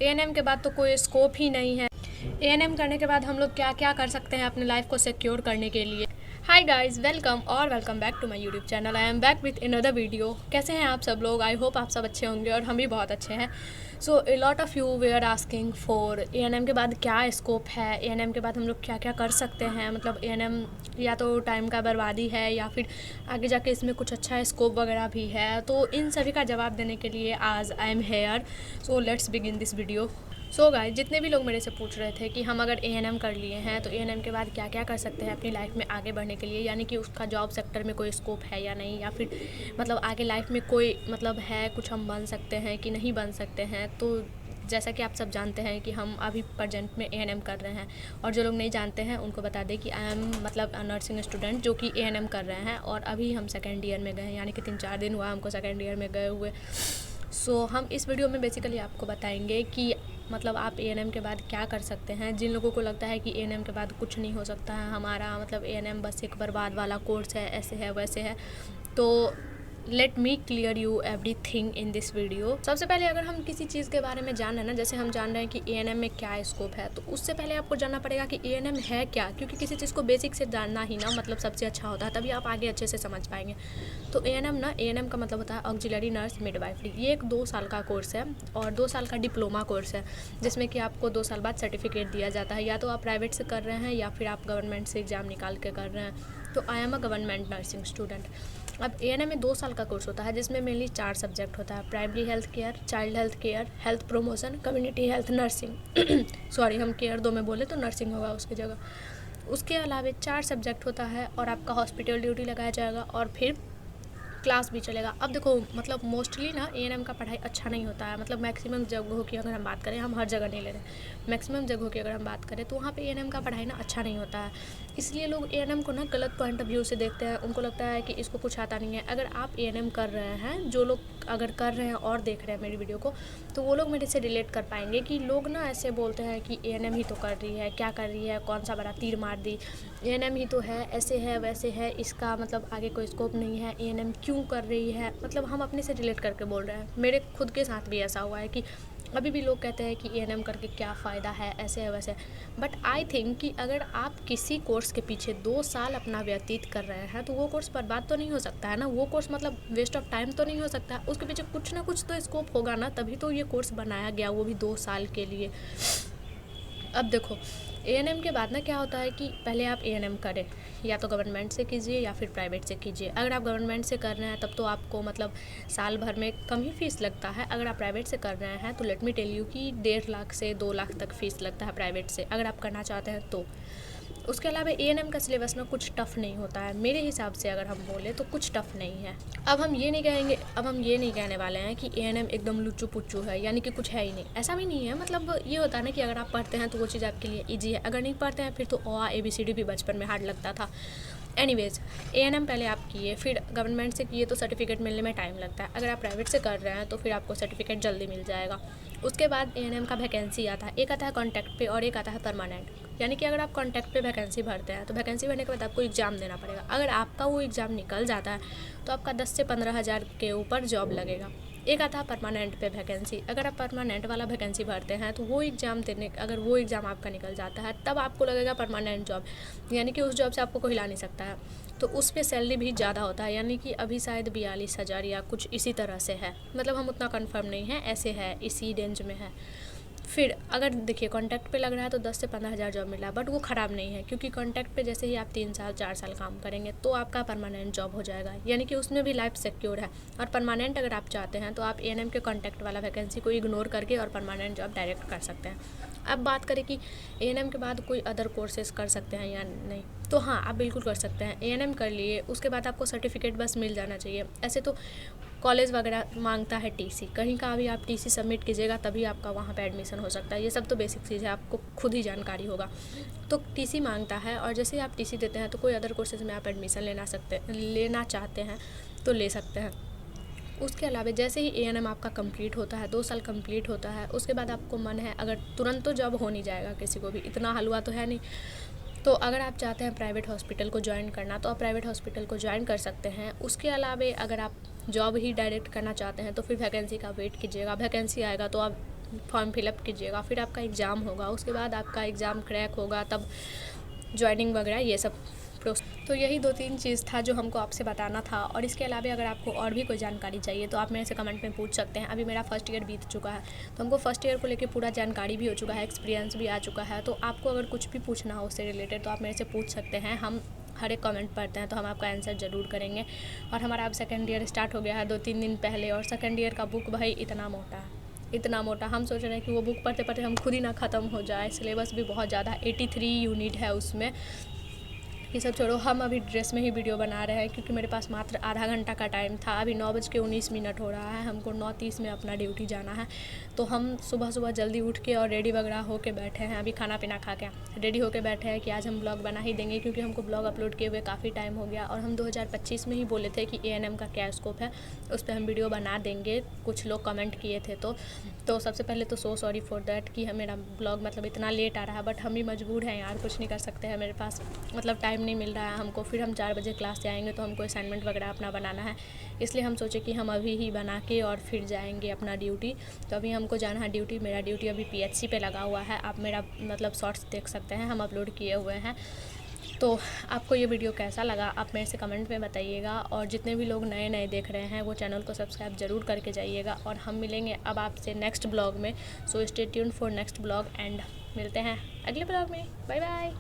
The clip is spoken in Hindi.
एएनएम के बाद तो कोई स्कोप ही नहीं है। एएनएम करने के बाद हम लोग क्या क्या कर सकते हैं अपने लाइफ को सिक्योर करने के लिए। Hi guys, welcome back to my YouTube channel. I am back with another video. कैसे हैं आप सब लोग? आई होप आप सब अच्छे होंगे और हम भी बहुत अच्छे हैं। So a lot of you वे आर आस्किंग फॉर एएनएम के बाद क्या स्कोप है, एएनएम के बाद हम लोग क्या क्या कर सकते हैं। मतलब एएनएम या तो टाइम का बर्बादी है या फिर आगे जाके इसमें कुछ अच्छा स्कोप वगैरह भी है। तो इन सभी का जवाब देने के लिए आज I am here. So let's begin this video. So guys, जितने भी लोग मेरे से पूछ रहे थे कि हम अगर एएनएम कर लिए हैं तो एएनएम के बाद क्या क्या कर सकते हैं अपनी लाइफ में आगे बढ़ने के लिए, यानी कि उसका जॉब सेक्टर में कोई स्कोप है या नहीं, या फिर मतलब आगे लाइफ में कोई मतलब है कुछ हम बन सकते हैं कि नहीं बन सकते हैं। तो जैसा कि आप सब जानते हैं कि हम अभी प्रेजेंट में एएनएम कर रहे हैं, और जो लोग नहीं जानते हैं उनको बता दें कि आई एम मतलब नर्सिंग स्टूडेंट जो कि एएनएम कर रहे हैं, और अभी हम सेकेंड ईयर में गए हैं, यानी कि 3-4 दिन हुआ हमको सेकेंड ईयर में गए हुए। सो हम इस वीडियो में बेसिकली आपको बताएंगे कि मतलब आप एएनएम के बाद क्या कर सकते हैं। जिन लोगों को लगता है कि एएनएम के बाद कुछ नहीं हो सकता है हमारा, मतलब एएनएम बस एक बर्बाद वाला कोर्स है, ऐसे है वैसे है, तो let me clear you everything in this video. सबसे पहले अगर हम किसी चीज़ के बारे में जान रहे हैं ना, जैसे हम जान रहे हैं कि एएनएम में क्या स्कोप है, तो उससे पहले आपको जानना पड़ेगा कि एएनएम है क्या, क्योंकि किसी चीज़ को बेसिक से जानना ही ना मतलब सबसे अच्छा होता है, तभी आप आगे अच्छे से समझ पाएंगे। तो एएनएम का मतलब होता है ऑक्सिलरी नर्स मिडवाइफरी। ये एक 2 साल का कोर्स है और 2 साल का डिप्लोमा कोर्स है, जिसमें कि आपको 2 साल बाद सर्टिफिकेट दिया जाता है। या तो आप प्राइवेट से कर रहे हैं या फिर आप गवर्नमेंट से एग्ज़ाम निकाल के कर रहे हैं। तो I am a government nursing student. अब एएनएम में 2 साल का कोर्स होता है, जिसमें मेनली 4 सब्जेक्ट होता है: primary health care, child health care, health promotion, community health nursing. Sorry, हम केयर 2 में बोले तो नर्सिंग होगा उसकी जगह। उसके अलावा 4 सब्जेक्ट होता है और आपका हॉस्पिटल ड्यूटी लगाया जाएगा और फिर क्लास भी चलेगा। अब देखो, मतलब मोस्टली ना एएनएम का पढ़ाई अच्छा नहीं होता है। मतलब मैक्सिमम जगहों की अगर हम बात करें, हम हर जगह नहीं ले रहे, मैक्सिमम जगहों की अगर हम बात करें तो वहाँ पे एएनएम का पढ़ाई ना अच्छा नहीं होता है। इसलिए लोग एएनएम को ना गलत पॉइंट ऑफ व्यू से देखते हैं। उनको लगता है कि इसको कुछ आता नहीं है। अगर आप एएनएम कर रहे हैं, जो लोग अगर कर रहे हैं और देख रहे हैं मेरी वीडियो को, तो वो लोग मेरे से रिलेट कर पाएंगे कि लोग ना ऐसे बोलते हैं कि एएनएम ही तो कर रही है, क्या कर रही है, कौन सा बड़ा तीर मार दी, एएनएम ही तो है, ऐसे है वैसे है, इसका मतलब आगे कोई स्कोप नहीं है, एएनएम क्यों कर रही है। मतलब हम अपने से रिलेट करके बोल रहे हैं। मेरे खुद के साथ भी ऐसा हुआ है कि अभी भी लोग कहते हैं कि एएनएम करके क्या फ़ायदा है, ऐसे है वैसे है। बट आई थिंक कि अगर आप किसी कोर्स के पीछे 2 साल अपना व्यतीत कर रहे हैं तो वो कोर्स बर्बाद तो नहीं हो सकता है ना, वो कोर्स मतलब वेस्ट ऑफ टाइम तो नहीं हो सकता है। उसके पीछे कुछ ना कुछ तो स्कोप होगा ना, तभी तो ये कोर्स बनाया गया, वो भी 2 साल के लिए। अब देखो, एएनएम के बाद ना क्या होता है कि पहले आप एएनएम करें, या तो गवर्नमेंट से कीजिए या फिर प्राइवेट से कीजिए। अगर आप गवर्नमेंट से कर रहे हैं तब तो आपको मतलब साल भर में कम ही फ़ीस लगता है। अगर आप प्राइवेट से कर रहे हैं तो लेट मी टेल यू कि 1.5 लाख से 2 लाख तक फ़ीस लगता है प्राइवेट से, अगर आप करना चाहते हैं तो। उसके अलावा एएनएम का सिलेबस ना कुछ टफ़ नहीं होता है मेरे हिसाब से। अगर हम बोले तो कुछ टफ़ नहीं है। अब हम ये नहीं कहने वाले हैं कि एएनएम एकदम लुच्चू पुच्चू है, यानी कि कुछ है ही नहीं, ऐसा भी नहीं है। मतलब ये होता है ना कि अगर आप पढ़ते हैं तो वो चीज़ आपके लिए ईजी है, अगर नहीं पढ़ते हैं फिर तो अ ABCD भी बचपन में हार्ड लगता था। एनीवेज, एएनएम पहले आप किए, फिर गवर्नमेंट से किए तो सर्टिफिकेट मिलने में टाइम लगता है। अगर आप प्राइवेट से कर रहे हैं तो फिर आपको सर्टिफिकेट जल्दी मिल जाएगा। उसके बाद एएनएम का वैकेंसी आता है, एक आता है कॉन्टैक्ट पे और एक आता है परमानेंट। यानी कि अगर आप कॉन्टैक्ट पे वैकेंसी भरते हैं तो वैकेंसी भरने के बाद आपको एग्ज़ाम देना पड़ेगा। अगर आपका वो एग्ज़ाम निकल जाता है तो आपका 10 से 15 हज़ार के ऊपर जॉब लगेगा। एक आता है परमानेंट पे वैकेंसी। अगर आप परमानेंट वाला वैकेंसी भरते हैं तो वो एग्ज़ाम देने, अगर वो एग्ज़ाम आपका निकल जाता है तब आपको लगेगा परमानेंट जॉब, यानी कि उस जॉब से आपको कोई हिला नहीं सकता है। तो उस पर सैलरी भी ज़्यादा होता है, यानी कि अभी शायद 42,000 या कुछ इसी तरह से है। मतलब हम उतना कंफर्म नहीं है, ऐसे है, इसी रेंज में है। फिर अगर देखिए कॉन्टैक्ट पे लग रहा है तो 10 से 15 हज़ार जॉब मिल रहा है, बट वो ख़राब नहीं है, क्योंकि कॉन्टैक्ट पे जैसे ही आप 3 साल 4 साल काम करेंगे तो आपका परमानेंट जॉब हो जाएगा, यानी कि उसमें भी लाइफ सिक्योर है। और परमानेंट अगर आप चाहते हैं तो आप एएनएम के कॉन्टैक्ट वाला वैकेंसी को इग्नोर करके और परमानेंट जॉब डायरेक्ट कर सकते हैं। अब बात करें कि एएनएम के बाद कोई अदर कोर्सेज कर सकते हैं या नहीं, तो हाँ, आप बिल्कुल कर सकते हैं। एएनएम कर लिए, उसके बाद आपको सर्टिफिकेट बस मिल जाना चाहिए। ऐसे तो कॉलेज वगैरह मांगता है टीसी, कहीं का भी आप टीसी सबमिट कीजिएगा तभी आपका वहाँ पे एडमिशन हो सकता है। ये सब तो बेसिक चीज़ है, आपको खुद ही जानकारी होगा। तो टीसी मांगता है, और जैसे ही आप टीसी देते हैं तो कोई अदर कोर्सेज में आप एडमिशन लेना चाहते हैं तो ले सकते हैं। उसके अलावा जैसे ही एएनएम आपका कंप्लीट होता है, 2 साल कंप्लीट होता है, उसके बाद आपको मन है, अगर तुरंत तो जॉब हो नहीं जाएगा किसी को भी, इतना हलवा तो है नहीं। तो अगर आप चाहते हैं प्राइवेट हॉस्पिटल को ज्वाइन करना तो आप प्राइवेट हॉस्पिटल को ज्वाइन कर सकते हैं। उसके अलावा अगर आप जॉब ही डायरेक्ट करना चाहते हैं तो फिर वैकेंसी का वेट कीजिएगा। वैकेंसी आएगा तो आप फॉर्म फिलअप कीजिएगा, फिर आपका एग्ज़ाम होगा, उसके बाद आपका एग्ज़ाम क्रैक होगा, तब जॉइनिंग वगैरह ये सब तो यही 2-3 चीज़ था जो हमको आपसे बताना था। और इसके अलावा अगर आपको और भी कोई जानकारी चाहिए तो आप मेरे से कमेंट में पूछ सकते हैं। अभी मेरा फर्स्ट ईयर बीत चुका है, तो हमको फर्स्ट ईयर को लेके पूरा जानकारी भी हो चुका है, एक्सपीरियंस भी आ चुका है। तो आपको अगर कुछ भी पूछना हो उससे रिलेटेड तो आप मेरे से पूछ सकते हैं। हम हर एक कमेंट पढ़ते हैं तो हम आपका आंसर ज़रूर करेंगे। और हमारा अब सेकेंड ईयर स्टार्ट हो गया है 2-3 दिन पहले, और सेकेंड ईयर का बुक भाई इतना मोटा है, इतना मोटा, हम सोच रहे हैं कि वो बुक पढ़ते पढ़ते हम खुद ही ना ख़त्म हो जाए। सिलेबस भी बहुत ज़्यादा 83 यूनिट है उसमें। ये सब छोड़ो, हम अभी ड्रेस में ही वीडियो बना रहे हैं क्योंकि मेरे पास मात्र आधा घंटा का टाइम था। अभी 9:19 हो रहा है, हमको 9:30 में अपना ड्यूटी जाना है। तो हम सुबह सुबह जल्दी उठ के और रेडी वगैरह होके बैठे हैं। अभी खाना पीना खा के रेडी होके बैठे हैं कि आज हम ब्लॉग बना ही देंगे, क्योंकि हमको ब्लॉग अपलोड किए हुए काफ़ी टाइम हो गया। और हम 2025 में ही बोले थे कि ANM का क्या स्कोप है, उस पर हम वीडियो बना देंगे। कुछ लोग कमेंट किए थे तो सबसे पहले तो सो सॉरी फॉर दैट कि मेरा ब्लॉग मतलब इतना लेट आ रहा है। बट हम भी मजबूर हैं यार, कुछ नहीं कर सकते हैं, मेरे पास मतलब टाइम नहीं मिल रहा है हमको। फिर हम 4 बजे क्लास से आएंगे तो हमको असाइनमेंट वगैरह अपना बनाना है, इसलिए हम सोचे कि हम अभी ही बना के और फिर जाएंगे अपना ड्यूटी। तो अभी हमको जाना है ड्यूटी। मेरा ड्यूटी अभी PHC पे लगा हुआ है, आप मेरा मतलब शॉर्ट्स देख सकते हैं, हम अपलोड किए हुए हैं। तो आपको ये वीडियो कैसा लगा आप मेरे से कमेंट में बताइएगा। और जितने भी लोग नए नए देख रहे हैं वो चैनल को सब्सक्राइब ज़रूर करके जाइएगा। और हम मिलेंगे अब आपसे नेक्स्ट ब्लॉग में। So stay tuned for next blog and मिलते हैं अगले ब्लॉग में। Bye bye.